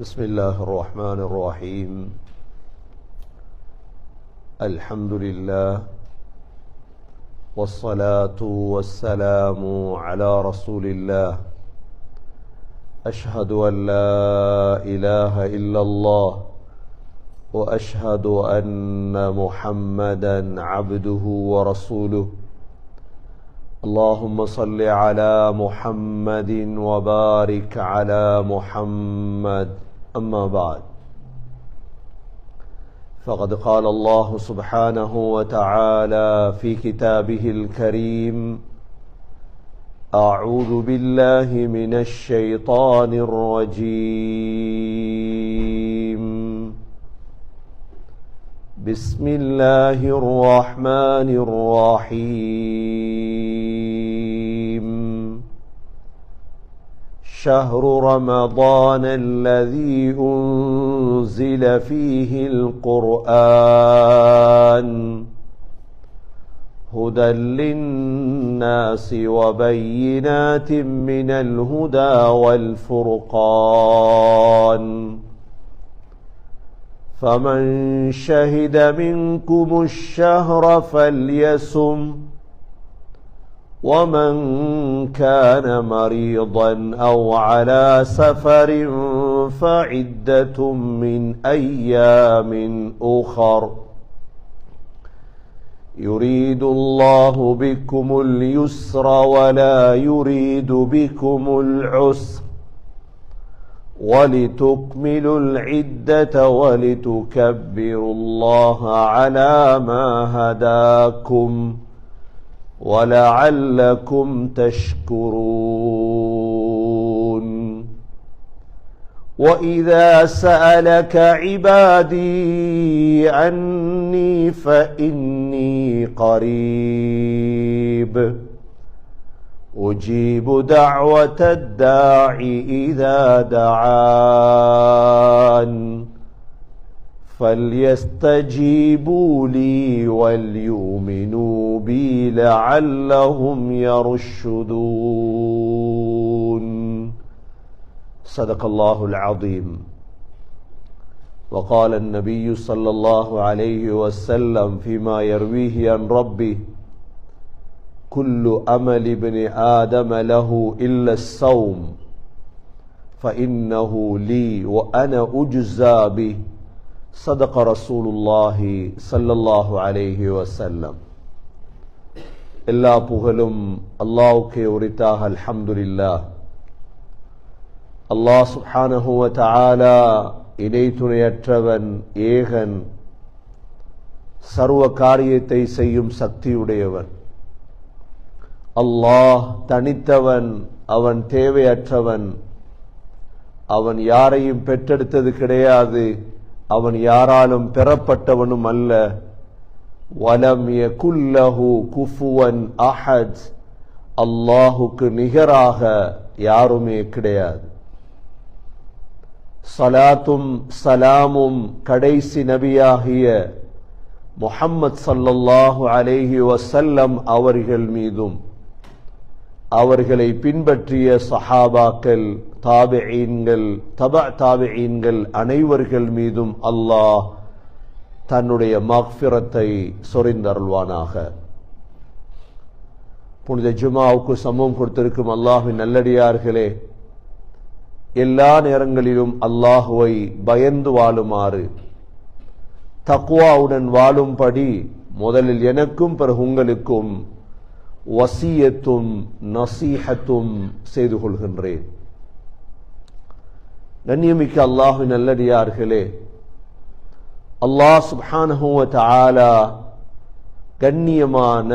بسم الله الرحمن الرحيم. الحمد لله والصلاة والسلام على رسول الله. أشهد أن لا إله إلا الله وأشهد أن محمدا عبده ورسوله. اللهم صل على محمد وبارك على محمد. أما بعد، فقد قال الله سبحانه وتعالى في كتابه الكريم: أعوذ بالله من الشيطان الرجيم. بسم الله الرحمن الرحيم. شهر رمضان الذي أنزل فيه القرآن هدى للناس وبينات من الهدى والفرقان، فمن شهد منكم الشهر فليصم، ومن كان مريضا أو على سفر فعدة من أيام أخر، يريد الله بكم اليسر ولا يريد بكم العسر، ولتكملوا العدة ولتكبروا الله على ما هداكم ولعلكم تشكرون. وإذا سألك عبادي عني فإني قريب أجيب دعوة الداع إذا دعان، فليستجيبوا لي وليؤمنوا بي لعلهم يرشدون. صدق الله العظيم. وقال النبي صلى الله عليه وسلم فيما يرويه عن ربه: كل أمل ابن آدم له إلا الصوم فإنه لي وأنا أجزى به. صدق رسول الله صلى الله عليه وسلم. எல்லா புகழும் அல்லாஹ்வுக்கே உரித்தாக. அல்ஹம்துலில்லாஹ். அல்லாஹ் சுப்ஹானஹு வ தஆலா இணை துணையற்றவன், ஏகன், சர்வ காரியத்தை செய்யும் சக்தியுடையவன். அல்லாஹ் தனித்தவன், அவன் தேவையற்றவன், அவன் யாரையும் பெற்றெடுத்தது கிடையாது, அவன் யாராலும் பெறப்பட்டவனும் அல்ல. வலம் யகுல் லஹு குஃபுவன் அஹத், அல்லாஹுக்கு நிகராக யாருமே கிடையாது. ஸலாத்தும் சலாமும் கடைசி நபியாகிய முஹம்மது ஸல்லல்லாஹு அலைஹி வஸல்லம் அவர்கள் மீதும் அவர்களை பின்பற்றிய சஹாபாக்கள், தாபிஈன்கள், தபஅ தாபிஈன்கள் அனைவர்கள் மீதும் அல்லாஹ் தன்னுடைய மக்ஃபிரத்தை சொரிந்தருள்வானாக. புனித ஜுமாவுக்கு சமூகம் கொடுத்திருக்கும் அல்லாஹ்வின் நல்லடியார்களே, எல்லா நேரங்களிலும் அல்லாஹுவை பயந்து வாழுமாறு, தக்வாவுடன் வாழும்படி முதலில் எனக்கும் பிறகு உங்களுக்கும் வசியத்தும் நசீஹத்தும் செய்து கொள்கின்றேன். கண்ணியமிக்க அல்லாஹ்வின் நல்லடியார்களே, அல்லாஹ் சுப்ஹானஹு வ தஆலா கண்ணியமான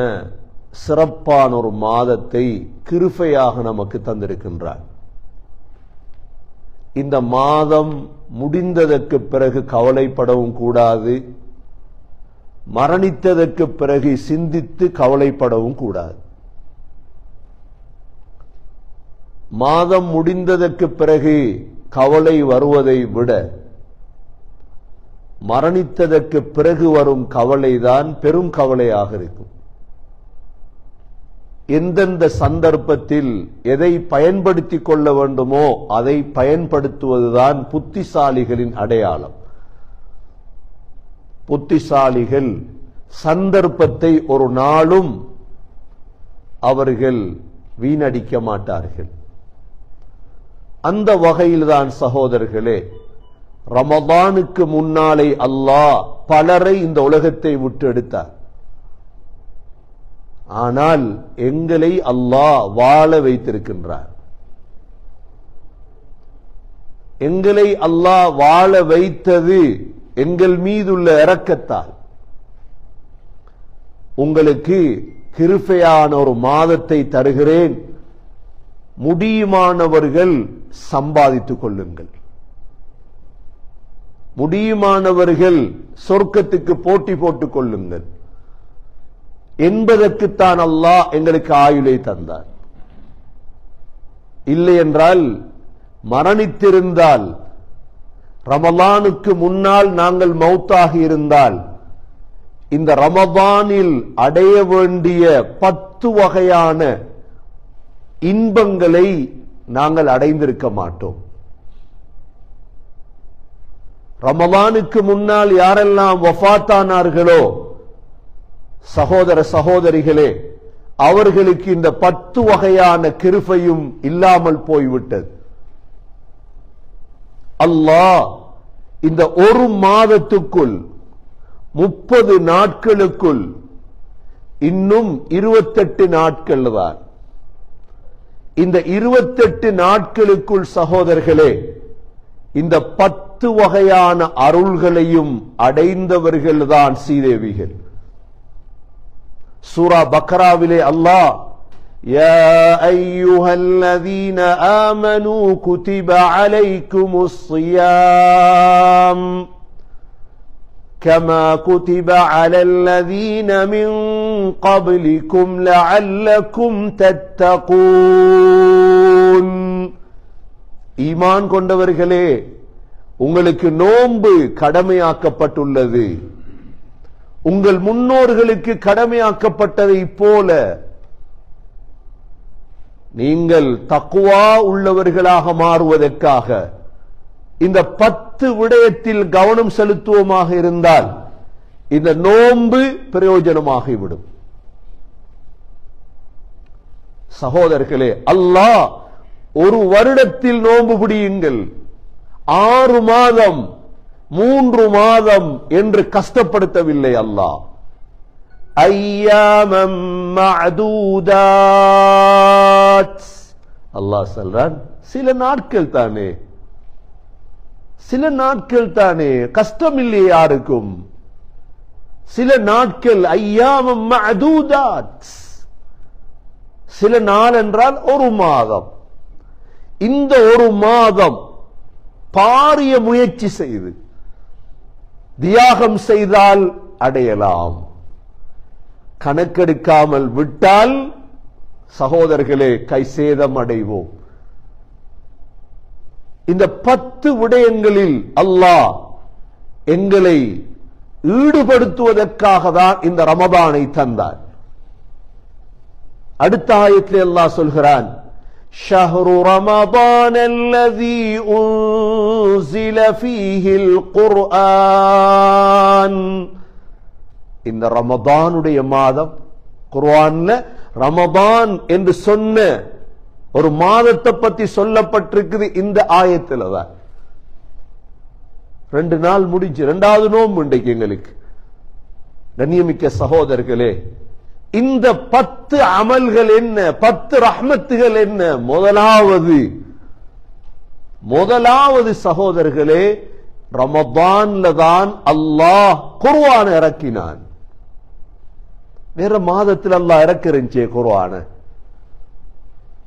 சிறப்பான ஒரு மாதத்தை கிருபையாக நமக்கு தந்திருக்கின்றார். இந்த மாதம் முடிந்ததற்கு பிறகு கவலைப்படவும் கூடாது, மரணித்ததற்கு பிறகு சிந்தித்து கவலைப்படவும் கூடாது. மாதம் முடிந்ததற்கு பிறகு கவலை வருவதை விட மரணித்ததற்கு பிறகு வரும் கவலைதான் பெரும் கவலையாக இருக்கும். எந்தெந்த சந்தர்ப்பத்தில் எதை பயன்படுத்திக் கொள்ள வேண்டுமோ அதை பயன்படுத்துவதுதான் புத்திசாலிகளின் அடையாளம். புத்திசாலிகள் சந்தர்ப்பத்தை ஒரு நாளும் அவர்கள் வீணடிக்க மாட்டார்கள். அந்த வகையில்தான் சகோதரர்களே, ரமதானுக்கு முன்னாலே அல்லாஹ் பலரை இந்த உலகத்தை விட்டு எடுத்தார். ஆனால் எங்களை அல்லாஹ் வாழ வைத்திருக்கின்றார். எங்களை அல்லாஹ் வாழ வைத்தது எங்கள் மீதுள்ள இரக்கத்தால். உங்களுக்கு கிருபையான ஒரு மாதத்தை தருகிறேன், முடியுமானவர்கள் சம்பாதித்துக் கொள்ளுங்கள், முடியுமானவர்கள் சொர்க்கத்துக்கு போட்டி போட்டுக் கொள்ளுங்கள் என்பதற்குத்தான் அல்லாஹ் எங்களுக்கு ஆயுளை தந்தார். இல்லை என்றால் மரணித்திருந்தால், ரமலானுக்கு முன்னால் நாங்கள் மௌத்தாகி இருந்தால், இந்த ரமதானில் அடைய வேண்டிய 10 வகையான இன்பங்களை நாங்கள் அடைந்திருக்க மாட்டோம். ரமலானுக்கு முன்னால் யாரெல்லாம் வஃபாத்தானார்களோ சகோதர சகோதரிகளே, அவர்களுக்கு இந்த 10 வகையான கிருபையும் இல்லாமல் போய்விட்டது. அல்லாஹ் இந்த ஒரு மாதத்துக்குள் 30 நாட்களுக்குள் இன்னும் 28 நாட்கள் தான். இந்த 28 நாட்களுக்குள் சகோதரர்களே, இந்த 10 வகையான அருள்களையும் அடைந்தவர்கள் தான் சீதேவிகள். சூரா பக்ராவிலே அல்லாஹ் யா அய்யுஹல்லதீன ஆமனூ குதிப அலைக்குமுஸ் ஸியாம் كما كتب على الذين من قبلكم لعلكم تتقون. ஈமான் கொண்டவர்களே, உங்களுக்கு நோன்பு கடமையாக்கப்பட்டுள்ளது, உங்கள் முன்னோர்களுக்கு கடமையாக்கப்பட்டதை போல நீங்கள் தக்வா உள்ளவர்களாக மாறுவதற்காக இந்த 10 விடயத்தில் கவனம் செலுத்துவோமாக இருந்தால் இந்த நோன்பு பிரயோஜனமாகிவிடும். சகோதரர்களே, அல்லாஹ் ஒரு வருடத்தில் நோன்பு பிடியுங்கள், 6 மாதம் 3 மாதம் என்று கஷ்டப்படுத்தவில்லை அல்லாஹ். ஐயாமம் மஅதூதாத். அல்லாஹ் சொல்றான், சில நாட்கள் தானே, சில நாட்கள் தானே, கஷ்டம் இல்லையே யாருக்கும். சில நாட்கள், ஐயாமம் மஅதூதாத், சில நாள் என்றால் 1 மாதம். இந்த 1 மாதம் பாரிய முயற்சி செய்து தியாகம் செய்தால் அடையலாம். கணக்கெடுக்காமல் விட்டால் சகோதரர்களே கைசேதம் அடைவோம். இந்த 10 விடயங்களில் அல்லாஹ் எங்களை ஈடுபடுத்துவதற்காக தான் இந்த ரமதானை தந்தார். அடுத்த ஆயத்திலே அல்லாஹ் சொல்கிறான், ஷஹ்ரு ரமதான் அல்லதி உன்ஸில ஃபீஹில் குர்ஆன். இந்த ரமதானுடைய மாதம், குர்ஆன்ல ரமதான் என்று சொன்ன ஒரு மாதத்தை பத்தி சொல்லப்பட்டிருக்குது இந்த ஆயத்துல தான். 2 நாள் முடிஞ்சு 2வது நோன்பு இன்றைக்கு எங்களுக்கு. கண்ணியமிக்க சகோதரர்களே, இந்த 10 அமல்கள் என்ன, 10 ரஹ்மத்துகள் என்ன? முதலாவது சகோதரர்களே, ரமதான்ல தான் அல்லாஹ் குர்ஆன் இறக்கினான். வேற மாதத்தில் அல்லாஹ் இறக்கிருந்துச்சே குர்ஆன,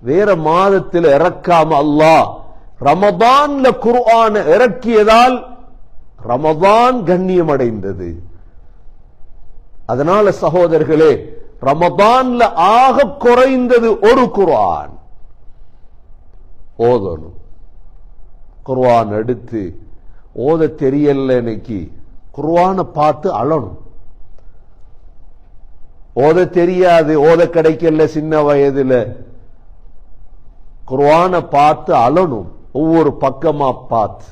வேற மாதத்தில் இறக்காம அல்லாஹ் ரமதான்ல குர்ஆன் இறக்கியதால் ரமதான் கண்ணியம் அடைந்தது. அதனால சகோதரர்களே, ரமதான்ல ஆக குறைந்தது ஒரு குர்ஆன் ஓதணும். குர்ஆன் எடுத்து ஓத தெரியல இன்னைக்கு குர்ஆனை பார்த்து அழணும். ஓத தெரியாது, ஓத கிடைக்கல, சின்ன வயதுல குர்ஆனை பார்த்து அழணும், ஒவ்வொரு பக்கமா பார்த்து.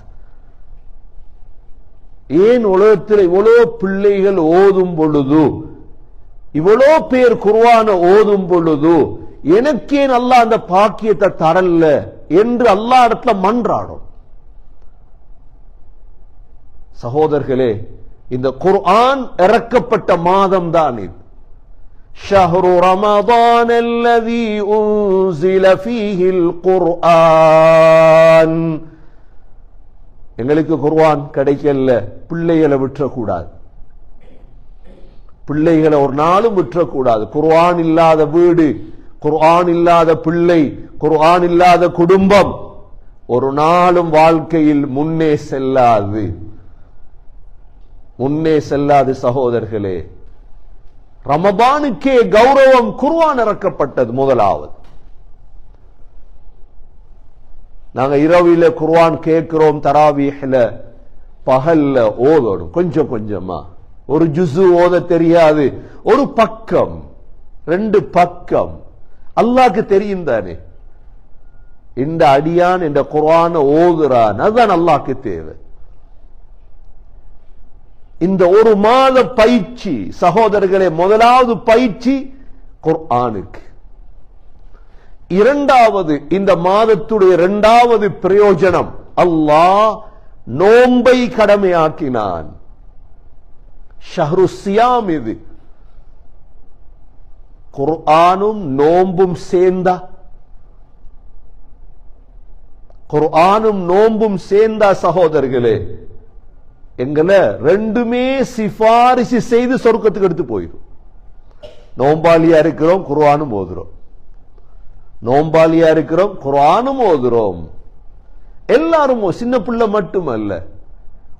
ஏன் உலகத்தில் இவ்வளோ பிள்ளைகள் ஓதும் பொழுது, இவ்வளோ பேர் குர்ஆனை ஓதும் பொழுது எனக்கே அல்லாஹ் அந்த பாக்கியத்தை தரல என்று அல்லாஹ் இடத்துல மன்றாடும். சகோதரர்களே, இந்த குர்ஆன் இறக்கப்பட்ட மாதம் தான் இது. ஷஹ்ரு ரமதான் அல்லதி உன்ஸில ஃபீஹில் குர்ஆன். எங்களுக்கு குர்ஆன் கிடைக்கல, பிள்ளைகளை விட்டுறக்கூடாது, பிள்ளைகளை ஒரு நாளும் விட்டுறக்கூடாது. குர்ஆன் இல்லாத வீடு, குர்ஆன் இல்லாத பிள்ளை, குர்ஆன் இல்லாத குடும்பம் ஒரு நாளும் வாழ்க்கையில் முன்னே செல்லாது, முன்னே செல்லாது. சகோதரர்களே, ரமபானுக்கே கௌரவம், குர்ஆன் இறக்கப்பட்டது முதலாவது. நாங்க இரவில குர்ஆன் கேட்கிறோம், தராவீஹ்ல பகல்ல ஓதணும் கொஞ்சம் கொஞ்சமா. ஒரு ஜுஸு ஓத தெரியாது, ஒரு பக்கம் 2 பக்கம் அல்லாஹ்க்கு தெரியும் தானே. இந்த அடியான் இந்த குர்ஆனை ஓதுறான், அதுதான் அல்லாஹ்க்கு தேவை. இந்த ஒரு மாத பயிற்சி சகோதரர்களே, முதலாவது பயிற்சி குர்ஆனுக்கு. இரண்டாவது, இந்த மாதத்துடைய இரண்டாவது பிரயோஜனம், அல்லாஹ் நோன்பை கடமையாக்கினான். ஷஹ்ரு சியாம் இது. குர்ஆனும் நோன்பும் சேர்ந்தா, குர்ஆனும் நோன்பும் சேர்ந்தா சகோதரர்களே, எங்களை ரெண்டுமே சிபாரிசு செய்து சொர்க்கத்துக்கு எடுத்து போயிடும். நோம்பாளியா இருக்கிறோம், குர்ஆனும் ஓதுறோம், நோம்பாளியா இருக்கிறோம், குர்ஆனும் ஓதுறோம். எல்லாரும், சின்ன பிள்ளை மட்டுமல்ல,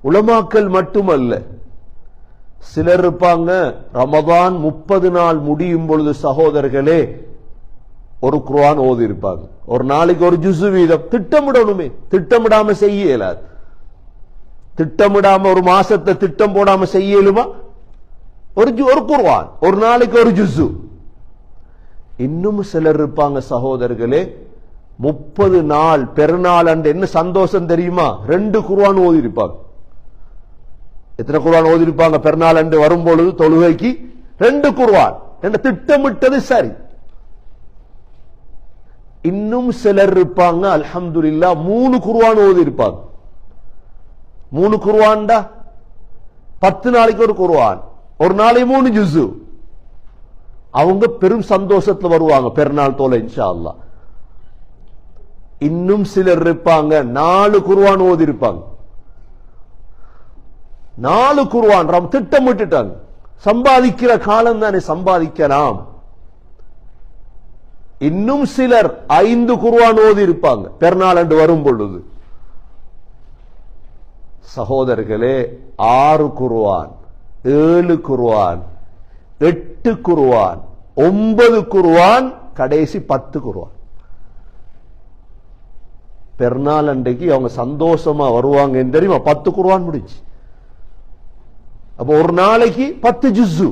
உலமாக்கள் மட்டுமல்ல. சிலர் இருப்பாங்க, ரமதான் 30 நாள் முடியும் பொழுது சகோதரர்களே ஒரு குர்ஆன் ஓதி இருப்பாங்க. ஒரு நாளைக்கு ஒரு ஜுஸு வீதம். திட்டமிடணுமே, திட்டமிடாம செய்ய இயலாது. திட்டமிடாம ஒரு மாசத்தை திட்டம் போடாம செய்யலுமா? ஒரு குர்ஆன், ஒரு நாளைக்கு ஒரு ஜுஸு. இன்னும் சிலர் இருப்பாங்க சகோதரர்களே, 30 நாள் பெருநாள் அன்று என்ன சந்தோஷம் தெரியுமா? 2 குர்ஆன் ஓதி இருப்பாங்க. எத்தனை குர்ஆன் ஓதி இருப்பாங்க? பெருநாள் அன்று வரும்பொழுது தொழுகைக்கு 2 குர்ஆன் என்ற திட்டமிட்டது சரி. இன்னும் சிலர் இருப்பாங்க, அல்ஹம்துலில்லாஹ் 3 குர்ஆன் ஓதி இருப்பாங்க. 3 குர்ஆன்டா 10 நாளைக்கு ஒரு குர்ஆன், ஒரு நாளைக்கு 3 ஜுஸு. அவங்க பெரும் சந்தோஷத்துல வருவாங்க பெருநாள் தோலை இன்ஷா அல்லாஹ். இன்னும் சிலர் இருப்பாங்க 4 குர்ஆன் ஓதி இருப்பாங்க. 4 குர்ஆன் திட்டமிட்டுட்டாங்க. சம்பாதிக்கிற காலம் தானே, சம்பாதிக்கலாம். இன்னும் சிலர் 5 குர்ஆன் ஓதி இருப்பாங்க பெருநாள் அன்று வரும் பொழுது. சகோதரர்களே, 6 குர்ஆன், 7 குர்ஆன், 8 குர்ஆன், 9 குர்ஆன், கடைசி 10 குர்ஆன். பெருநாள் அன்றைக்கு அவங்க சந்தோஷமா வருவாங்க தெரியுமா? 10 குர்ஆன் முடிச்சு. அப்ப ஒரு நாளைக்கு 10 ஜுஸு.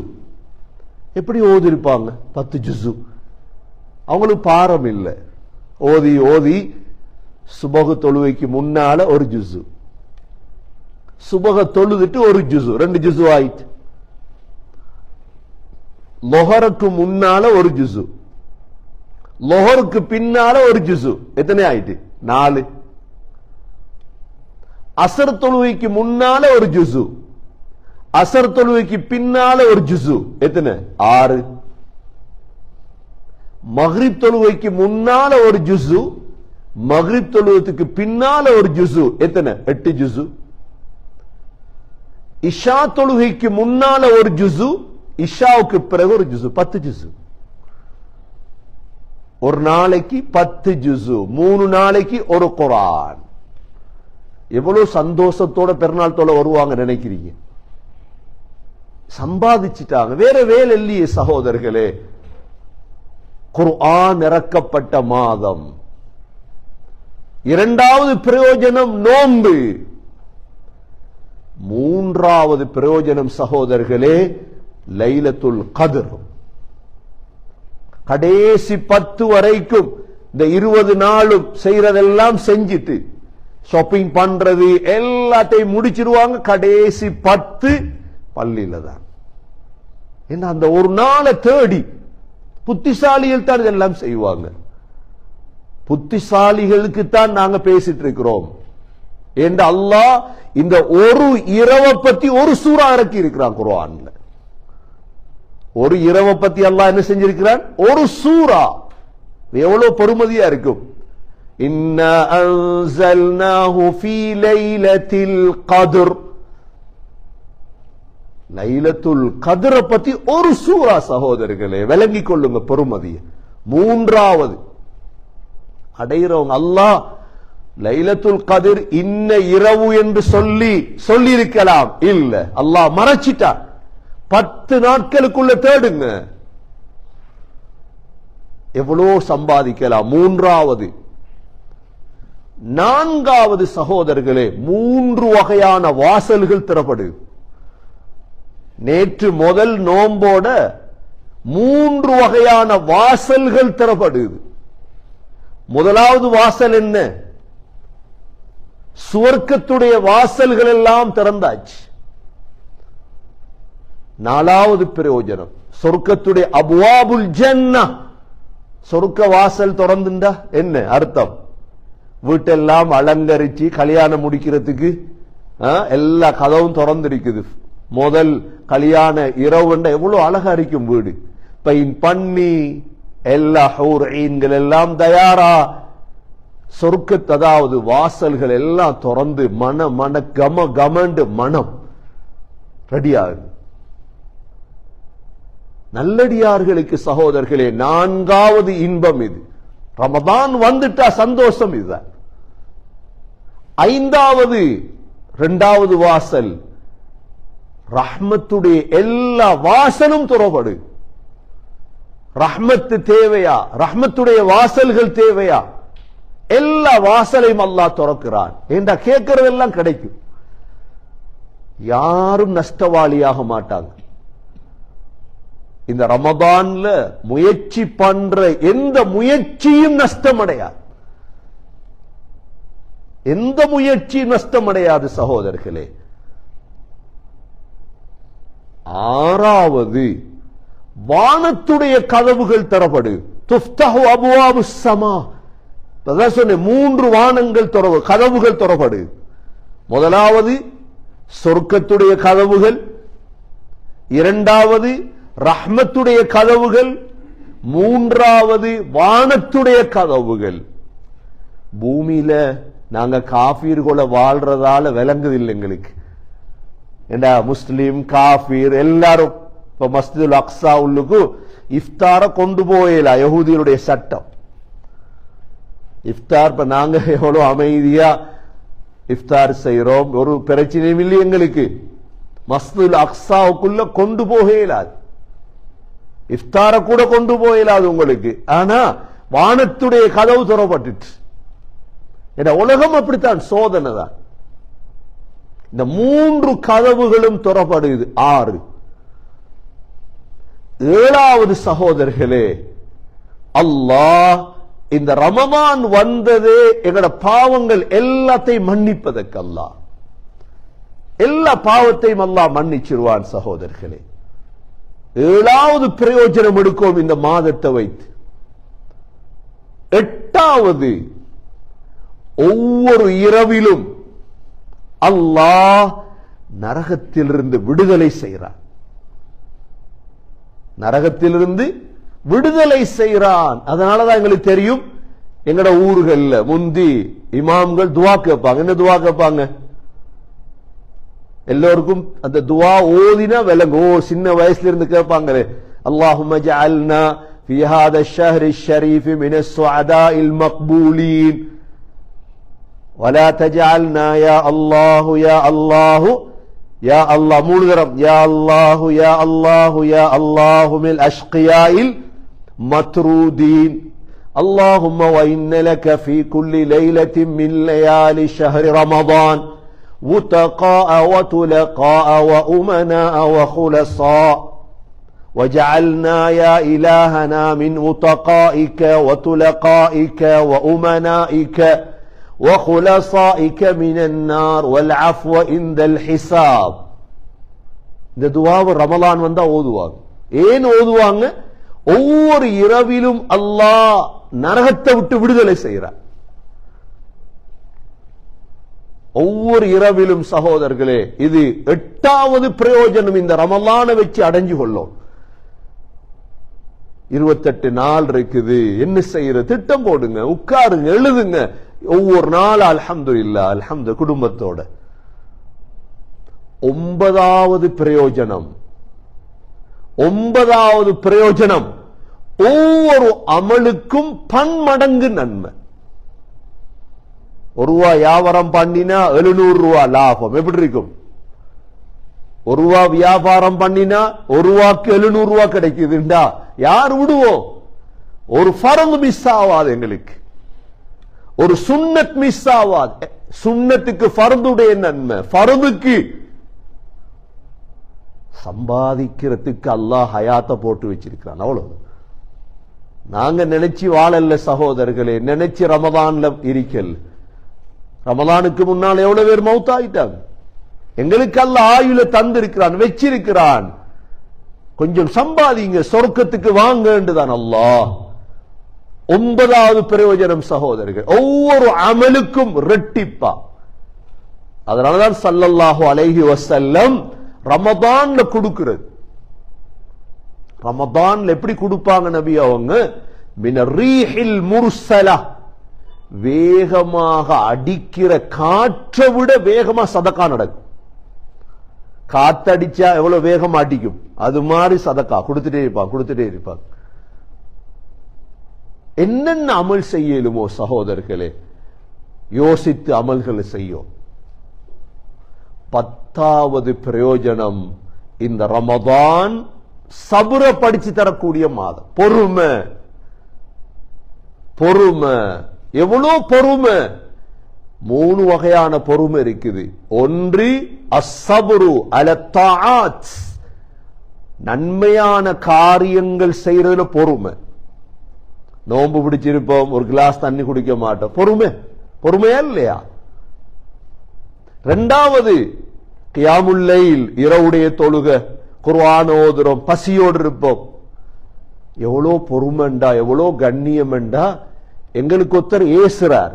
எப்படி ஓதி இருப்பாங்க? 10 ஜுஸு. அவங்களுக்கு பாரம் இல்லை. ஓதி ஓதி சுபகு தொழுவைக்கு முன்னால ஒரு ஜுஸு, சுபக தொழுதுட்டு ஒரு ஜுஸு, 2 ஜுஸு ஆயிட்டு. லொஹருக்கு முன்னால ஒரு ஜுஸு, லொஹருக்கு பின்னால ஒரு ஜுஸு, எத்தனை ஆயிட்டு? 4. அசர் தொழுவைக்கு முன்னால ஒரு ஜுஸு, அசர் தொழுவைக்கு பின்னால ஒரு ஜுஸு, எத்தனை? 6. மக்ரிப் தொழுவைக்கு முன்னால ஒரு ஜுஸு, மக்ரிப் தொழுவத்துக்கு பின்னால ஒரு ஜுஸு, எத்தனை? 8 ஜுஸு. இஷா தொழுகைக்கு முன்னால ஒரு ஜுஸு, இஷாவுக்கு பிறகு ஒரு ஜுஸு, 10 ஜுஸு. ஒரு நாளைக்கு 10 ஜுஸு, 3 நாளைக்கு ஒரு குர்ஆன். எவ்வளவு சந்தோஷத்தோட பெருநாள் தொலை வருவாங்க நினைக்கிறீங்க? சம்பாதிச்சிட்டாங்க, வேற வேலை இல்லையே சகோதரர்களே. குர்ஆன் இறக்கப்பட்ட மாதம். இரண்டாவது பிரயோஜனம் நோன்பு. மூன்றாவது பிரயோஜனம் சகோதரர்களே லைலத்துல் கத்ர். கடைசி 10 வரைக்கும் இந்த 20 நாளும் செய்யறதெல்லாம் செஞ்சிட்டு ஷாப்பிங் பண்றது எல்லாத்தையும் முடிச்சிருவாங்க. கடைசி 10 பள்ளியில தான். என்ன அந்த ஒரு நாளை தேடி புத்திசாலிகள் தான் இதெல்லாம் செய்வாங்க. புத்திசாலிகளுக்கு தான் நாங்க பேசிட்டு இருக்கிறோம். என்று அல்லாஹ் இந்த ஒரு இரவை பத்தி ஒரு சூரா இறக்கி இருக்கிறான் குர்ஆன்ல. ஒரு இரவை பத்தி அல்லாஹ் என்ன செஞ்சிருக்கிறான்? ஒரு சூரா. எவ்வளவு பெருமதியா இருக்கும். இன்னா அன்ஸல்னாஹு ஃபீ லைலத்தில் கத்ர். லைலத்துல் கத்ர பத்தி ஒரு சூரா சகோதரர்களே, விளங்கிக் கொள்ளுங்க பெருமதிய. மூன்றாவது அடைகிறவங்க அல்லாஹ் லைலத்துல் கத்ர் இன்ன இரவு என்று சொல்லி இருக்கலாம். இல்ல, அல்லாஹ் மறைச்சிட்டான். 10 நாட்களுக்குள்ள தேடுங்க, எவ்வளவு சம்பாதிக்கலாம். மூன்றாவது. நான்காவது சகோதரர்களே, 3 வகையான வாசல்கள் திறப்படுது. நேற்று முதல் நோம்போட 3 வகையான வாசல்கள் திறப்படுது. முதலாவது வாசல் என்ன? சுவர்க்கத்துடைய வாசல்கள் எல்லாம் திறந்தாச்சு. 4வது பிரயோஜனம் சொர்க்கத்துடைய அப்வாபுல் ஜன்னah, சொர்க்க வாசல் திறந்துண்டா என்ன அர்த்தம்? வீட்டெல்லாம் அலங்கரிச்சு கல்யாணம் முடிக்கிறதுக்கு எல்லா கதவும் திறந்திருக்குது. முதல் கல்யாண இரவு எவ்வளவு அழகா இருக்கும் வீடு. பெயிண்ட் பண்ணி எல்லா ஹூர்ஈன்கள் எல்லாம் தயாரா சொர்க்கத், அதாவது வாசல்கள் எல்லாம் திறந்து மன கமண்டு மனம் ரெடியாகுது. நல்லடியார்களுக்கு சகோதரர்களே 4வது இன்பம் இது. ரமதான் வந்துட்டா சந்தோஷம் இதுதான். 5வது 2வது வாசல் ரஹ்மத்துடைய எல்லா வாசலும் துறப்படு. ரஹ்மத்து தேவையா? ரஹ்மத்துடைய வாசல்கள் தேவையா? எல்லா வாசலையும் அல்லாஹ் திறக்கிறான். ஏண்டா கேட்கறதெல்லாம் கிடைக்கும். யாரும் நஷ்டவாளியாக மாட்டாங்க. இந்த ரமதான்ல முயற்சி பண்ற எந்த முயற்சியும் நஷ்டமடையாது. எந்த முயற்சியும் நஷ்டமடையாது சகோதரர்களே. 6வது வானத்துடைய கதவுகள் திறப்படு. துஃப்தஹு அப்வாபுஸ் ஸமா. அதான் சொன்னேன், 3 வானங்கள் கதவுகள் திறப்படு. முதலாவது சொர்க்கத்துடைய கதவுகள், 2வது ரஹ்மத்துடைய கதவுகள், 3வது வானத்துடைய கதவுகள். பூமியில நாங்க காஃபீர்களை வாழ்றதால விளங்குதில்லை எங்களுக்கு. ஏண்டா முஸ்லிம் காஃபீர் எல்லாரும் இப்ப மஸ்ஜிதுல் அக்ஸா உள்ளுக்கு இஃப்தார கொண்டு போயல யஹூதியருடைய சட்டம். இஃப்தார் இப்ப நாங்க எவ்வளவு அமைதியா இஃப்தார் செய்யறோம், ஒரு பிரச்சனையும் இல்லை எங்களுக்கு. மஸ்ஜிதுல் அக்ஸாவுக்குள்ள கொண்டு போக இயலாது, இஃப்தார கூட கொண்டு போக இயலாது உங்களுக்கு. ஆனா வானத்துடைய கதவு திறப்பட்டு உலகம் அப்படித்தான், சோதனை தான். இந்த 3 கதவுகளும் திறப்படுது. 6. 7வது சகோதரர்களே, அல்லாஹ் இந்த ரமதான் வந்ததே எங்கட பாவங்கள் எல்லாத்தையும் மன்னிப்பதற்கு. அல்லாஹ் எல்லா பாவத்தையும் அல்லாஹ் மன்னிச்சிருவான் சகோதரர்களே. 7வது பிரயோஜனம் எடுக்கும் இந்த மாதத்தை வைத்து. 8வது, ஒவ்வொரு இரவிலும் அல்லாஹ் நரகத்திலிருந்து விடுதலை செய்கிறான். நரகத்திலிருந்து விடுதலை செய்கிறான். அதனாலதான் எங்களுக்கு தெரியும், எங்கட ஊர்கள்ல முந்தி இமாம்கள் துவா கேட்பாங்க. என்ன துவா கேட்பாங்க? எல்லோருக்கும் அந்த துவா ஓதினா விளங்கு. சின்ன வயசுல இருந்து கேட்பாங்களே, அல்லாஹும்ம ஜஅல்னா ஃபீ ஹாதா ஷஹ்ரி ஷரீஃப் மினஸ் ஸுஅதாஇல் மக்பூலீன் வலா தஜஅல்னா யா அல்லாஹு யா அல்லாஹு யா அல்லாஹ். 3 தரம் யா அல்லாஹு யா அல்லாஹு யா அல்லாஹு மில் அஷ்கியாஇல் மத்ரூதீன். اللهم وإن لك في كل ليلة من ليالي شهر رمضان وتقاء وتلقاء وأمناء وخلصاء وجعلنا يا إلهنا من أتقائك وتلقائك وأمنائك وخلصائك من النار والعفو عند الحساب. இந்த துஆவை ரமலான் வந்தா ஓதுவாங்க. ஏன் ஓதுவாங்க? ஒவ்வொரு இரவிலும் அல்லாஹ் நரகத்தை விட்டு விடுதலை செய்கிறார். ஒவ்வொரு இரவிலும் சகோதரர்களே, இது 8வது பிரயோஜனம். இந்த ரமலானை வச்சு அடைஞ்சு கொள்ளும். 28 நாள் இருக்குது, என்ன செய்யற? திட்டம் போடுங்க, உட்காருங்க, எழுதுங்க. ஒவ்வொரு நாள் அல்ஹம்துலில்லாஹ் அல்ஹம்து குடும்பத்தோட. 9வது பிரயோஜனம், 9வது பிரயோஜனம், ஒவ்வொரு அமலுக்கும் பன்மடங்கு நன்மை. ₹1 வியாபாரம் பண்ணினா ₹700 லாபம். எப்படி இருக்கும்? ₹1 வியாபாரம் பண்ணினா ₹1க்கு ₹700 கிடைக்குதுண்டா யார் விடுவோம்? ஒரு ஃபர்து மிஸ் ஆகாது, எங்களுக்கு ஒரு சுன்னத் மிஸ் ஆகாது. சுன்னத்துக்கு ஃபர்துடைய நன்மை, ஃபர்துக்கு சம்பாதிக்கிறதுக்கு அல்லாஹ் ஹயாத்தை போட்டு வச்சிருக்கிறான். அவ்வளவு நாங்க நினைச்சு வாழல்ல சகோதரர்களே, நினைச்சு ரமதான்ல இருக்கல். ரமலானுக்கு முன்னால் எவ்வளவு பேர் மௌத்தாயிட்டாங்க. எங்களுக்கு அல்லாஹ் ஆயுள தந்திருக்கிறான், வச்சிருக்கிறான். கொஞ்சம் சம்பாதிங்க, சொர்க்கத்துக்கு வாங்கன்றுதான் அல்லாஹ். 9வது பிரயோஜனம் சகோதரர்கள், ஒவ்வொரு அமலுக்கும் ரெட்டிப்பா. அதனாலதான் ஸல்லல்லாஹு அலைஹி வஸல்லம் ரமதான்ல கொடுக்கிறது. ரமதான்ல எப்படி கொடுப்பாங்க நபி அவங்க? மின ரீஹில் முர்ஸலா, வேகமாக அடிக்கிற காற்றை விட வேகமா சதக்கா நடக்கும். காத்தடிச்சா எவ்வளவு வேகமா அடிக்கும், அது மாதிரி சதக்கா கொடுத்துட்டே இருப்பாங்க. என்னென்ன அமல் செய்யலுமோ சகோதரர்களே, யோசித்து அமல்களை செய்யும். 10வது பிரயோஜனம், இந்த ரமதான் சபுர படிச்சு தரக்கூடிய மாதம். பொறுமை, பொறுமை, எவ்வளவு பொறுமை. 3 வகையான பொறுமை இருக்குது. ஒன்று அஸ்ஸப்ரு அல தாஆத், நன்மையான காரியங்கள் செய்யறதுல பொறுமை. நோன்பு பிடிச்சிருப்போம், ஒரு கிளாஸ் தண்ணி குடிக்க மாட்டோம், பொறுமை. பொறுமையா இல்லையா? 2வது கியாமுல் லைல், இரவுடைய தொழுக, குர்ஆன் ஓதுறோம், பசியோடு இருப்போம். எவ்வளோ பொறுமைண்டா, எவ்வளோ கண்ணியம்ண்டா. எங்களுக்கு ஒருத்தர் ஏசுறார்,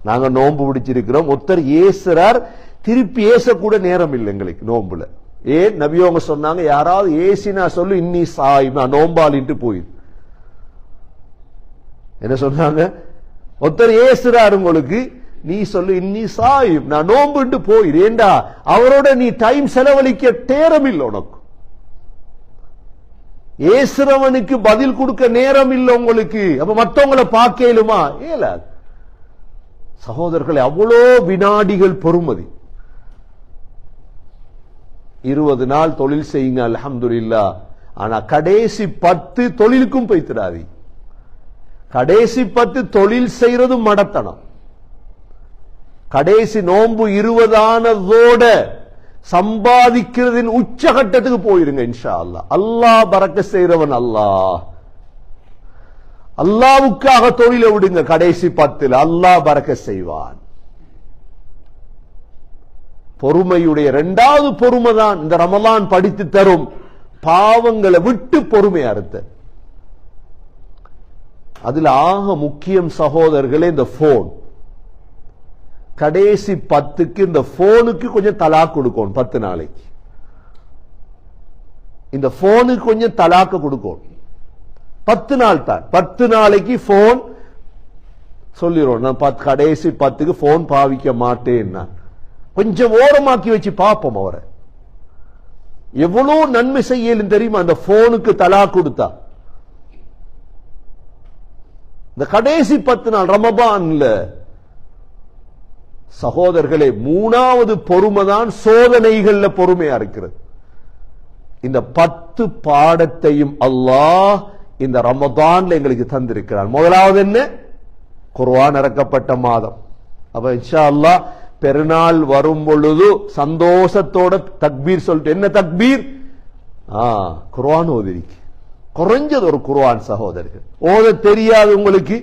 நாங்க நோன்பு பிடிச்சிருக்கிறோம், ஒருத்தர் ஏசுறார், திருப்பி ஏசக்கூட நேரம் இல்லை எங்களுக்கு நோன்புல. ஏன்? நபியவங்க சொன்னாங்க, யாராவது ஏசினா சொல்லு இன்னி சாயிமா, நோம்பாலின்ட்டு போயிரு. என்ன சொன்னாங்க? ஒருத்தர் ஏசுறாரு உங்களுக்கு, நீ சொல்லு இன்னி சாயிம், நான் நோம்புட்டு போயிரு. ஏண்டா அவரோட நீ டைம் செலவழிக்க நேரம் இல்லை உனக்கு. ஏசுறவனுக்கு பதில் கொடுக்க நேரம் இல்லை உங்களுக்கு. அப்ப மற்றவங்களை பார்க்கலுமா? ஏலாது. சகோதரர்களை, அவ்வளோ வினாடிகள் பொறுமதி. 20 நாள் தொழில் செய்யுங்க அல்ஹம்துலில்லாஹ். ஆனா கடைசி 10 தொழிலுக்கும் போய்த்திடாது. கடைசி 10 தொழில் செய்யறதும் மடத்தனம். கடைசி நோன்பு 20 ஆனதோட சம்பாதிக்கிறதின் உச்சகட்டத்துக்கு போயிருங்க இன்ஷா அல்லாஹ். அல்லாஹ் பரக்கத் செய்றவன் அல்லாஹ். அல்லாஹ்வுக்காக தொழிலை விடுங்க, கடைசி 10 அல்லாஹ் பரக்கத் செய்வான். பொறுமையுடைய 2வது பொறுமை தான் இந்த ரமலான் படித்து தரும். பாவங்களை விட்டு பொறுமையா இருந்த. அதுல ஆக முக்கியம் சகோதரர்களே இந்த போன். கடைசி 10க்கு இந்த போனுக்கு கொஞ்சம் தலாக் கொடுக்கணும். 10 நாளைக்கு இந்த போனுக்கு கொஞ்சம் தலாக்கு கொடுக்கணும். 10 நாள் தான். 10 நாளைக்கு போன் சொல்லிடுவோம், நான் கடைசி 10க்கு போன் பாவிக்க மாட்டேன். கொஞ்சம் ஓரமாக்கி வச்சு பார்ப்போம் அவரை. எவ்வளவு நன்மை செய்யலும் தெரியுமா அந்த போனுக்கு தலாக் கொடுத்தா. இந்த கடைசி 10 நாள் ரமபான்ல சகோதரர்களே, 3வது பொறுமை தான் சோதனைகள்ல பொறுமையா இருக்கிறது. இந்த 10 பாடத்தையும் அல்லாஹ் இந்த ரமதான்ல எங்களுக்கு தந்திருக்கிறார். முதலாவது என்ன? குர்ஆன் இறக்கப்பட்ட மாதம். அப்ப இன்ஷா அல்லாஹ் பெருநாள் வரும் பொழுது சந்தோஷத்தோட தக்பீர் சொல்லிட்டு, என்ன தக்பீர்? குர்ஆன் ஓதிருக்கு. குறைஞ்சது ஒரு குர்ஆன் சகோதரர்கள். ஓத தெரியாது உங்களுக்கு,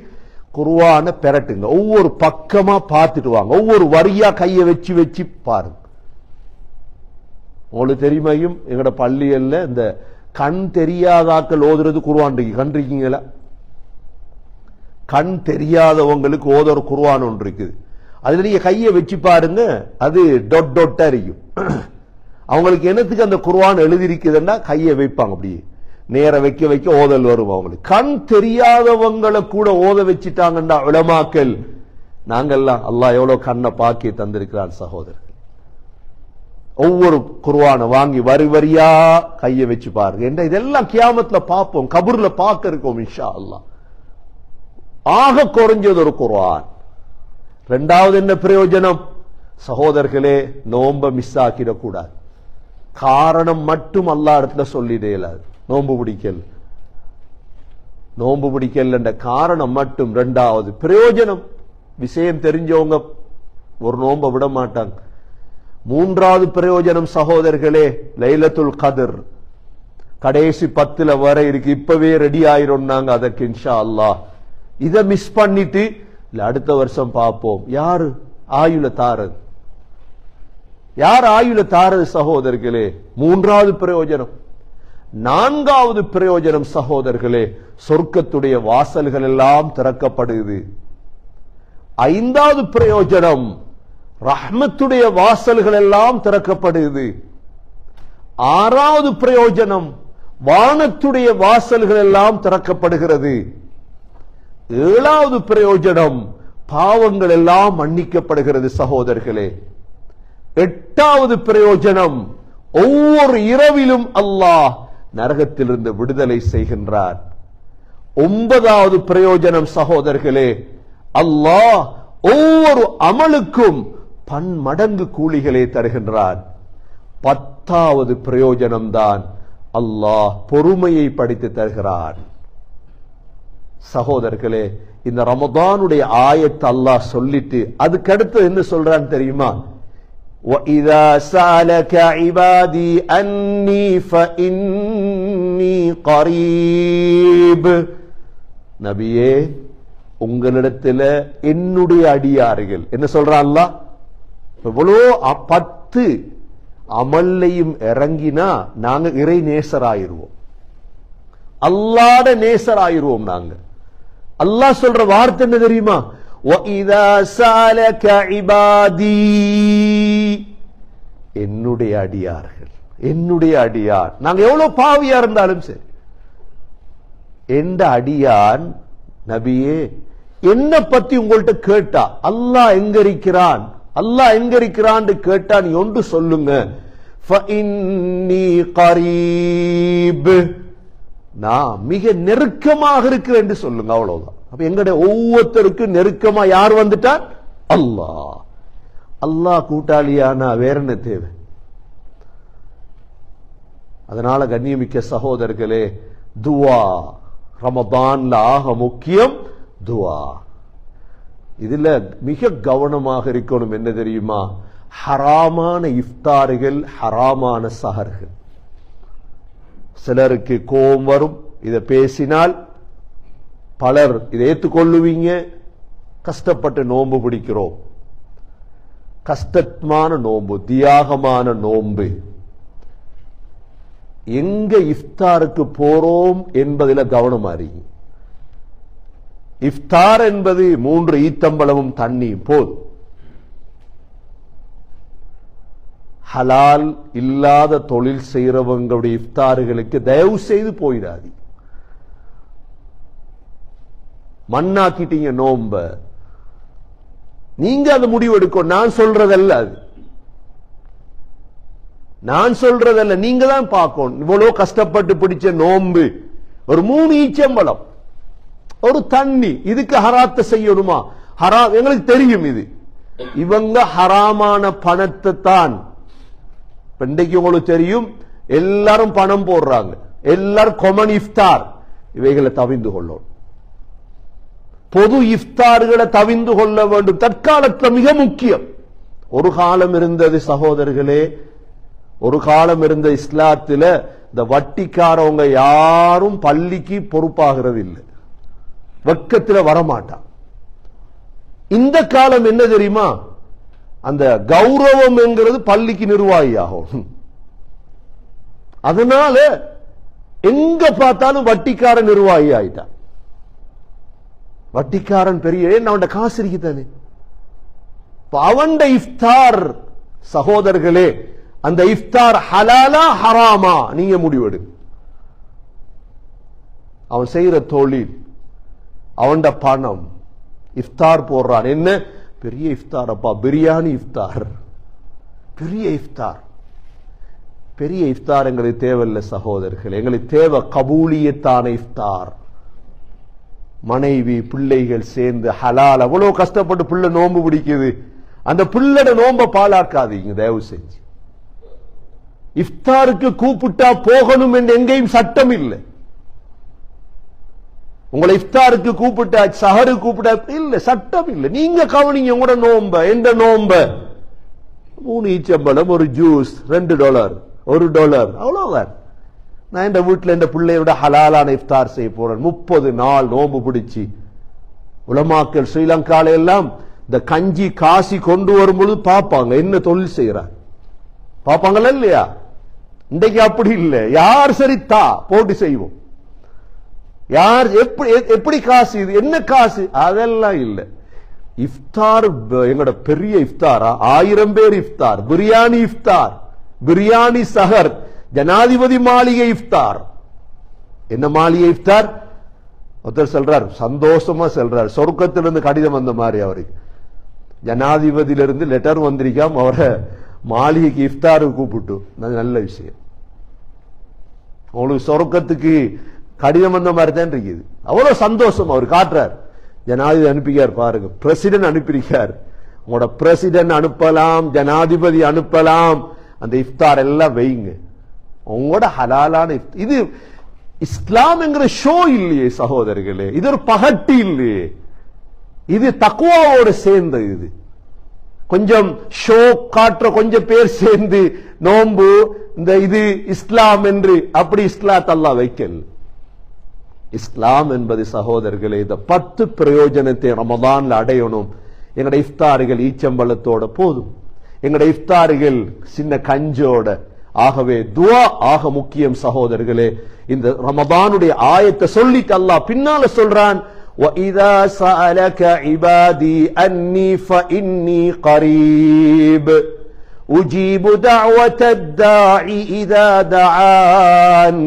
குர்ஆன பெரட்டுங்க. ஒவ்வொரு பக்கமா பார்த்துட்டு வாங்க. ஒவ்வொரு வரியா கைய வச்சு வச்சு பாருங்க. உங்களுக்கு தெரியுமையும் எங்கட பள்ளிகள்ல இந்த கண் தெரியாதாக்கள் ஓதுறது குர்ஆன் இருக்கு. கண்டிருக்கீங்களா? கண் தெரியாதவங்களுக்கு ஓதுற குர்ஆன் ஒன்று இருக்குது. அதுல நீங்க கைய வச்சு பாருங்க, அது டொட் டொட்டா இருக்கும். அவங்களுக்கு என்னத்துக்கு அந்த குர்ஆன் எழுதிருக்குதுன்னா கைய வைப்பாங்க, அப்படியே நேர வைக்க வைக்க ஓதல் வரும் அவங்களுக்கு. கண் தெரியாதவங்களை கூட ஓத வச்சுட்டாங்கன்னா உலமாக்கள். நாங்கெல்லாம் அல்லாஹ் எவ்வளவு கண்ணை பாக்கி தந்திருக்கிறான் சகோதரர்கள். ஒவ்வொரு குர்ஆன வாங்கி வரி வரியா கைய வச்சு பாருங்க. என்ன இதெல்லாம் கியாமத்துல பார்ப்போம், கபூர்ல பார்க்க இருக்கோம் இன்ஷா அல்லாஹ். ஆக குறைஞ்சது ஒரு குர்ஆன். இரண்டாவது என்ன பிரயோஜனம் சகோதரர்களே? நோம்ப மிஸ் ஆக்கிடக்கூடாது. காரணம் மட்டும் அல்லாஹ் இடத்துல சொல்லிடே இயலாது. நோம்பு பிடிக்கல் என்ற காரணம் மட்டும். இரண்டாவது பிரயோஜனம், விஷயம் தெரிஞ்சவங்க ஒரு நோம்ப விட மாட்டாங்க. மூன்றாவது பிரயோஜனம் சகோதரர்களே, லைலத்துல் கத்ர் கடைசி 10 வர இருக்கு. இப்பவே ரெடி ஆயிரும் அதற்கு இன்ஷா அல்லாஹ். இத மிஸ் பண்ணிட்டு அடுத்த வருஷம் பார்ப்போம். யாரு ஆயுள தாரது? யார் ஆயுள தாரது சகோதரர்களே? மூன்றாவது பிரயோஜனம். நான்காவது பிரயோஜனம் சகோதரர்களே, சொர்க்கத்துடைய வாசல்கள் எல்லாம் திறக்கப்படுது. ஐந்தாவது பிரயோஜனம், ரஹ்மத்துடைய வாசல்கள் எல்லாம் திறக்கப்படுது. ஆறாவது பிரயோஜனம், வானத்துடைய வாசல்கள் எல்லாம் திறக்கப்படுகிறது. ஏழாவது பிரயோஜனம், பாவங்கள் எல்லாம் மன்னிக்கப்படுகிறது சகோதரர்களே. எட்டாவது பிரயோஜனம், ஒவ்வொரு இரவிலும் அல்லாஹ் நரகத்திலிருந்து விடுதலை செய்கின்றார். ஒன்பதாவது பிரயோஜனம் சகோதரர்களே, அல்லாஹ் ஒவ்வொரு அமலுக்கும் பன்மடங்கு கூலிகளை தருகின்றான். 10வது பிரயோஜனம் தான் அல்லாஹ் பொறுமையை படித்து தருகிறான். சகோதரர்களே, இந்த ரமதானுடைய ஆயத்தை அல்லாஹ் சொல்லிட்டு அதுக்கடுத்து என்ன சொல்றான் தெரியுமா? وَإِذَا سَأَلَكَ عِبَادِي أَنِّي فَإِنِّي قَرِيبٌ. நபியே, உங்களிடத்தில் என்னுடைய அடியார்கள் என்ன சொல்றான் அல்லாஹ்? எவ்வளோ 10 அமல்லையும் இறங்கினா நாங்க இறை நேசராயிருவோம், அல்லாஹ்ட நேசராயிருவோம் நாங்க. அல்லாஹ் சொல்ற வார்த்தை என்ன தெரியுமா? وَإِذَا سَأَلَكَ عِبَادِي, என்னுடைய அடியார்கள், என்னுடைய அடியார். நாங்க எவ்வளவு பாவியா இருந்தாலும் சரி, எந்த அடியான் நபியே என்ன பத்தி உங்கள்ட்ட கேட்டா, அல்லாஹ் எங்க இருக்கிறான், அல்லாஹ் எங்க இருக்கிறான் கேட்டா நீ ஒன்று சொல்லுங்க, فَإِنِّي قَرِيبٌ, நான் மிக நெருக்கமாக இருக்கிறேன் என்று சொல்லுங்க. அவ்வளவுதான். அப்ப எங்களுடைய ஒவ்வொருத்தருக்கும் நெருக்கமா யார் வந்துட்டார்? அல்லாஹ். அல்லாஹ் கூட்டாளியானா வேற என்ன தேவை? அதனால கண்ணியமிக்க சகோதரர்களே, துவா ரமதான்ல ஆக முக்கியம் துவா. இதுல மிக கவனமாக இருக்கணும். என்ன தெரியுமா? ஹராமான இஃப்தார்கள், ஹராமான சஹர்கள். சிலருக்கு கோபம் வரும் இதை பேசினால், பலர் இதை ஏற்றுக்கொள்ளுவீங்க. கஷ்டப்பட்டு நோன்பு பிடிக்கிறோம், கஷ்டமான நோன்பு, தியாகமான நோன்பு. எங்க இஃப்தாருக்கு போறோம் என்பதில் கவனம் அறியும். இஃப்தார் என்பது 3 ஈத்தம்பழமும் தண்ணியும் போதும். ஹலால் இல்லாத தொழில் செய்யறவங்களுடைய இஃப்தார்களுக்கு தயவு செய்து போயிடாது. மண்ணாக்கிட்டீங்க நோம்ப, நீங்க அது முடிவு எடுக்கும். நான் சொல்றதல்ல, அது நான் சொல்றதல்ல, நீங்க தான் பார்க்கணும். இவ்வளவு கஷ்டப்பட்டு பிடிச்ச நோம்பு, ஒரு 3 ஈச்சம்பழம், ஒரு தண்ணி, இதுக்கு ஹராத்தை செய்யணுமா? ஹராம் எங்களுக்கு தெரியும். இது இவங்க ஹராமான பணத்தை தான். இன்றைக்கு உங்களுக்கு தெரியும், எல்லாரும் பணம் போடுறாங்க, எல்லாரும் கொமன் இஃப்தார். இவைகளை தவிந்து கொள்ளணும். பொது இஃப்தார்களை தவிந்து கொள்ள வேண்டும். தற்காலத்தில் மிக முக்கியம். ஒரு காலம் இருந்தது சகோதரர்களே, ஒரு காலம் இருந்த இஸ்லாத்துல இந்த வட்டிக்காரவங்க யாரும் பள்ளிக்கு பொறுப்பாகிறது இல்லை, வெக்கத்துல வரமாட்டான். இந்த காலம் என்ன தெரியுமா, அந்த கௌரவம் என்கிறது பள்ளிக்கு நிர்வாகி ஆகும். அதனால எங்க பார்த்தாலும் வட்டிக்காரன் நிர்வாகி ஆயிட்டான். வட்டிக்காரன் பெரிய அவன் காசு இருக்குதானே. அவன் இஃப்தார் சகோதரர்களே, அந்த இஃப்தார் ஹலாலா ஹராமா நீங்க முடிவெடு. அவன் செய்யற தொழில், அவன் பணம், இஃப்தார் போடுறான். என்ன பெரிய இஃப்தார் அப்பா, பிரியாணி இஃப்தார், பெரிய இஃப்தார். பெரிய இஃப்தார் எங்களுக்கு தேவையில்லை சகோதரர்கள், எங்களுக்கு தேவை கபூலியத்தான இஃப்தார். மனைவி பிள்ளைகள் சேர்ந்து ஹலால், அவ்வளவு கஷ்டப்பட்டு பிள்ளை நோன்பு பிடிக்குது, அந்த பிள்ளை நோம்ப பாழாக்காதீங்க தயவு செஞ்சு. இஃப்தாருக்கு கூப்பிட்டா போகணும் என்று எங்கேயும் சட்டம் இல்லை. உங்களை இஃப்தாருக்கு கூப்பிட்டா, சஹரு கூப்பிட்டா இல்ல, சட்டம் இல்லை. நீங்க கவனிங்க உங்களோட நோம்ப. எந்த நோம்ப 3 ஈச்சம்பழம், ஒரு ஜூஸ், $2, $1, அவ்வளவுதான். நான் இந்த வீட்டுல இந்த பிள்ளையோட ஹலாலான இஃப்தார் செய்ய போறேன். 30 நாள் நோம்பு பிடிச்சி. உலமாக்கள் ஸ்ரீலங்கால எல்லாம் இந்த கஞ்சி காசி கொண்டு வரும்பொழுது பார்ப்பாங்க என்ன தொழில் செய்யறார், பார்ப்பாங்களா இல்லையா? இன்றைக்கு அப்படி இல்லை. யார் சரித்தா போட்டு செய்வோம், யார் எப்படி காசு, இது என்ன காசு, அதெல்லாம் இல்லை. இஃப்தார் எங்களோட பெரிய இஃப்தாரா, 1000 பேர் இஃப்தார், பிரியாணி இஃப்தார், பிரியாணி சஹர், ஜனாதிபதி மாளிகை இஃப்தார். என்ன மாளிகை இஃப்தார்? ஒருத்தர் சொல்றார், சந்தோஷமா சொல்றார், சொர்க்கத்திலிருந்து கடிதம் வந்த மாதிரி அவருக்கு. ஜனாதிபதியிலிருந்து லெட்டர் வந்திருக்காம, அவரை மாளிகைக்கு இஃப்தாரு கூப்பிட்டு. நல்ல விஷயம். உங்களுக்கு சொர்க்கத்துக்கு கடிதம் வந்த மாதிரி தான் இருக்குது. அவ்வளவு சந்தோஷம் அவர் காட்டுறார். ஜனாதிபதி அனுப்பிக்கார் பாருங்க, பிரசிடென்ட் அனுப்பியிருக்கார். உங்களோட பிரசிடென்ட் அனுப்பலாம், ஜனாதிபதி அனுப்பலாம், அந்த இஃப்தார் எல்லாம் வைங்க. உங்களோட ஹலாலான இது இஸ்லாம் என்கிற ஷோ இல்லையே சகோதரர்களே, இது ஒரு பகட்டி இல்லையே, இது தக்வாவோட சேர்ந்த. இது கொஞ்சம் ஷோ காட்டுற கொஞ்சம் பேர் சேர்ந்து நோன்பு, இந்த இது இஸ்லாம் என்று அப்படி இஸ்லாத் அல்லாஹ் வைக்கல். இஸ்லாம் என்பது சகோதரர்களே, இந்த 10 பிரயோஜனத்தை ரமதான்ல அடையணும். எங்கட இஃப்தார்கள் ஈச்சம்பழத்தோட போதும், எங்கட இஃப்தார்கள் சின்ன கஞ்சோட. ஆகவே துஆ ஆக முக்கியம் சகோதரர்களே. இந்த ரமதானுடைய ஆயத்தை சொல்லிட்டு அல்லாஹ் பின்னால சொல்றான், وَإِذَا سَأَلَكَ عِبَادِي أَنِّي فَإِنِّي قَرِيبٌ أُجِيبُ دَعْوَةَ الدَّاعِ إِذَا دَعَانِ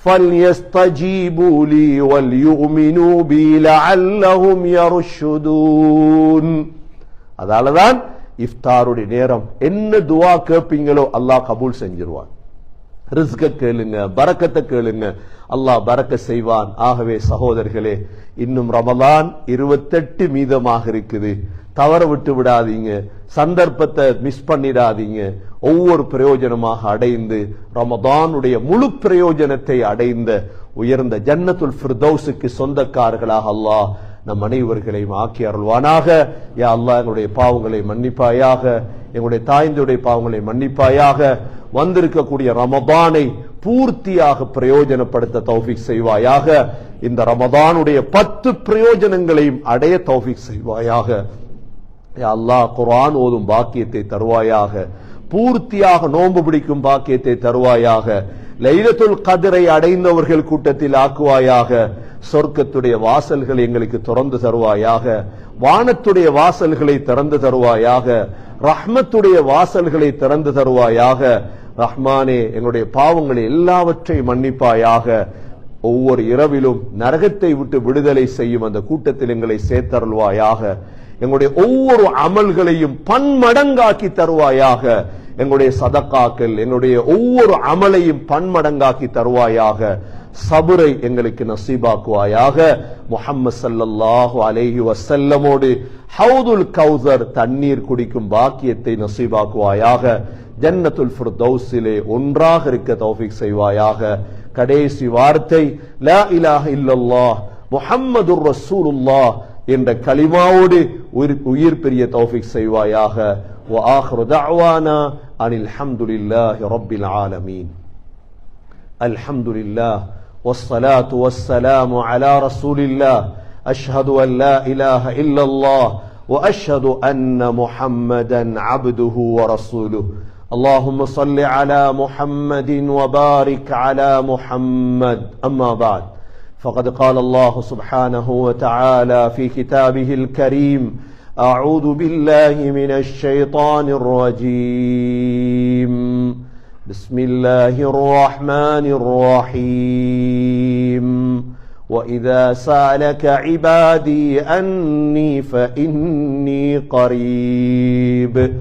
فَلْيَسْتَجِيبُوا لِي وَلْيُؤْمِنُوا بِي لَعَلَّهُمْ يَرْشُدُونَ. அதாலதான் இஃப்தாருடைய நேரம் என்ன துஆ கேட்பீங்களோ அல்லாஹ் கபூல் செஞ்சிருவான். ரிஸ்க கேளுங்க, பரக்கத்தை கேளுங்க, அல்லாஹ் பரக்க செய்வான். ஆகவே சகோதரர்களே, இன்னும் ரமலான் 28 மீதமாக இருக்குது. தவற விட்டு விடாதீங்க, சந்தர்ப்பத்தை மிஸ் பண்ணிடாதீங்க. ஒவ்வொரு பிரயோஜனமாக அடைந்து ரமதானுடைய முழு பிரயோஜனத்தை அடைந்த உயர்ந்த ஜன்னத்துல் ஃபிர்தௌஸுக்கு சொந்தக்காரர்களாக அல்லாஹ் நம் அனைவர்களையும் ஆக்கி அருள்வானாக. யா அல்லாஹ் எங்களுடைய பாவங்களை மன்னிப்பாயாக, எங்களுடைய தாய்ந்தருடைய பாவங்களை மன்னிப்பாயாக. வந்திருக்கக்கூடிய ரமதானை பூர்த்தியாக பிரயோஜனப்படுத்த தௌஃபீக் செய்வாயாக. இந்த ரமதானுடைய 10 பிரயோஜனங்களையும் அடைய தௌஃபீக் செய்வாயாக. யா அல்லாஹ் குர்ஆன் ஓதும் பாக்கியத்தை தருவாயாக, பூர்த்தியாக நோன்பு பிடிக்கும் பாக்கியத்தை தருவாயாக, லைலத்துல் கத்ரை அடைந்தவர்கள் கூட்டத்தில் ஆக்குவாயாக. சொர்க்கத்துடைய வாசல்களை எங்களுக்கு திறந்து தருவாயாக, வானத்துடைய வாசல்களை திறந்து தருவாயாக, ரஹ்மத்துடைய வாசல்களை திறந்து தருவாயாக. ரஹ்மானே, எங்களுடைய பாவங்களை எல்லாவற்றையும் மன்னிப்பாயாக. ஒவ்வொரு இரவிலும் நரகத்தை விட்டு விடுதலை செய்யும் அந்த கூட்டத்தில் எங்களை சேர்த்தருள்வாயாக. எங்களுடைய ஒவ்வொரு அமல்களையும் பன்மடங்காக்கி தருவாயாக. எங்களுடைய சதக்காக்கள், எங்களுடைய ஒவ்வொரு அமலையும் பன்மடங்காக்கி தருவாயாக. சபுரை எங்களுக்கு நசீபாக்குவாயாக. முஹம்மது ஸல்லல்லாஹு அலைஹி வஸல்லமோடு ஹவுதுல் கௌசர் தண்ணீர் குடிக்கும் பாக்கியத்தை நசீபாக்குவாயாக. ஜன்னத்துல் ஃபிர்தௌஸிலே ஒன்றாக இருக்க தௌஃபீக் செய்வாயாக. கடைசி வார்த்தை லா இலாஹ இல்லல்லாஹ் முஹம்மதுர் ரசூலுல்லாஹ் என்ற கலிமாவோடு உயிர் பெரிய தௌஃபீக் செய்வாயாக. وآخر دعوانا أن الحمد لله رب العالمين. الحمد لله والصلاة والسلام على رسول الله. أشهد أن لا إله إلا الله وأشهد أن محمدا عبده ورسوله. اللهم صل على محمد وبارك على محمد. أما بعد، فقد قال الله سبحانه وتعالى في كتابه الكريم: أعوذ بالله من الشيطان الرجيم. بسم الله الرحمن الرحيم. وإذا سألك عبادي أني فإني قريب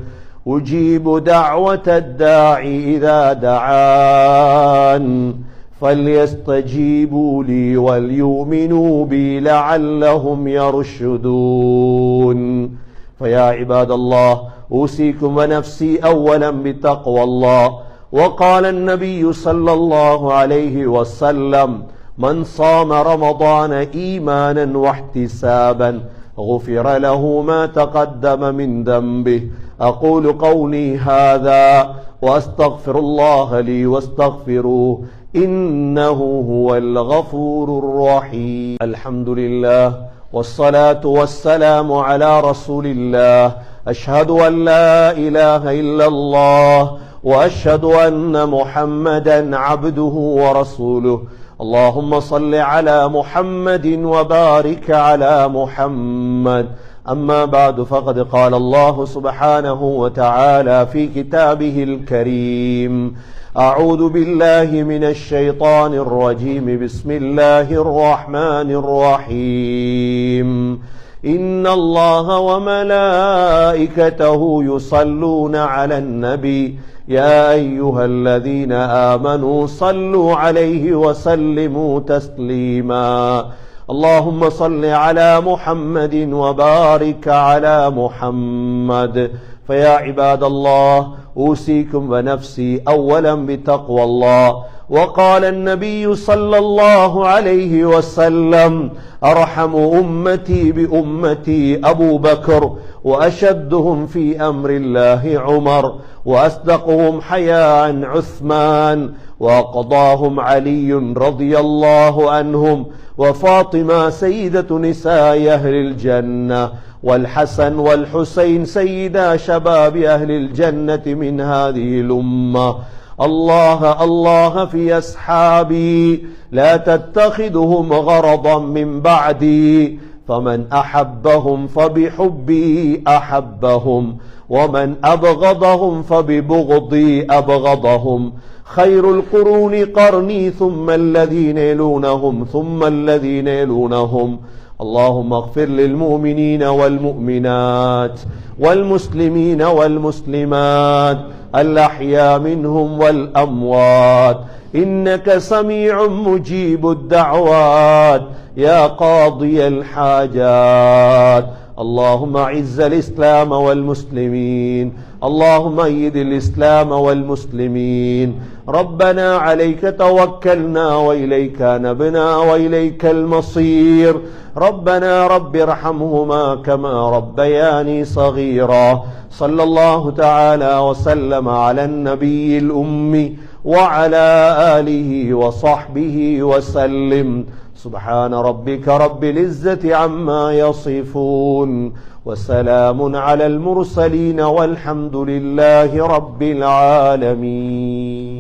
أجيب دعوة الداعي إذا دعان فليستجيبوا لي وليؤمنوا بي لعلهم يرشدون. فيا عباد الله، أوصيكم ونفسي أولا بتقوى الله. وقال النبي صلى الله عليه وسلم: من صام رمضان إيمانا واحتسابا غفر له ما تقدم من ذنبه. أقول قولي هذا وأستغفر الله لي واستغفروه إنه هو الغفور الرحيم. الحمد لله والصلاة والسلام على رسول الله. أشهد أن لا إله إلا الله وأشهد أن محمدا عبده ورسوله. اللهم صل على محمد وبارك على محمد. أما بعد، فقد قال الله سبحانه وتعالى في كتابه الكريم: أعوذ بالله من الشيطان الرجيم. بسم الله الرحمن الرحيم. إن الله وملائكته يصلون على النبي يا أيها الذين آمنوا صلوا عليه وسلموا تسليما. اللهم صل على محمد وبارك على محمد. فيا عباد الله، أوصيكم ونفسي أولا بتقوى الله. وقال النبي صلى الله عليه وسلم: أرحم أمتي بأمتي أبو بكر، وأشدهم في أمر الله عمر، وأصدقهم حياء عثمان، وأقضاهم علي رضي الله عنهم، وفاطمة سيدة نساء أهل الجنة، والحسن والحسين سيدا شباب أهل الجنة من هذه الأمة. الله الله في أصحابي، لا تتخذهم غرضا من بعدي، فمن أحبهم فبحبي أحبهم، ومن أبغضهم فببغضي أبغضهم. خير القرون قرني، ثم الذين يلونهم ثم الذين يلونهم. اللهم اغفر للمؤمنين والمؤمنات والمسلمين والمسلمات الأحياء منهم والأموات، إنك سميع مجيب الدعوات يا قاضي الحاجات. اللهم أعز الإسلام والمسلمين، اللهم أيد الإسلام والمسلمين. ربنا عليك توكلنا وإليك نبنا وإليك المصير. ربنا رب ارحمهما كما ربياني صغيرا. صلى الله تعالى وسلم على النبي الأمي وعلى آله وصحبه وسلم. سبحان ربك رب العزة عما يصفون، وسلام على المرسلين، والحمد لله رب العالمين.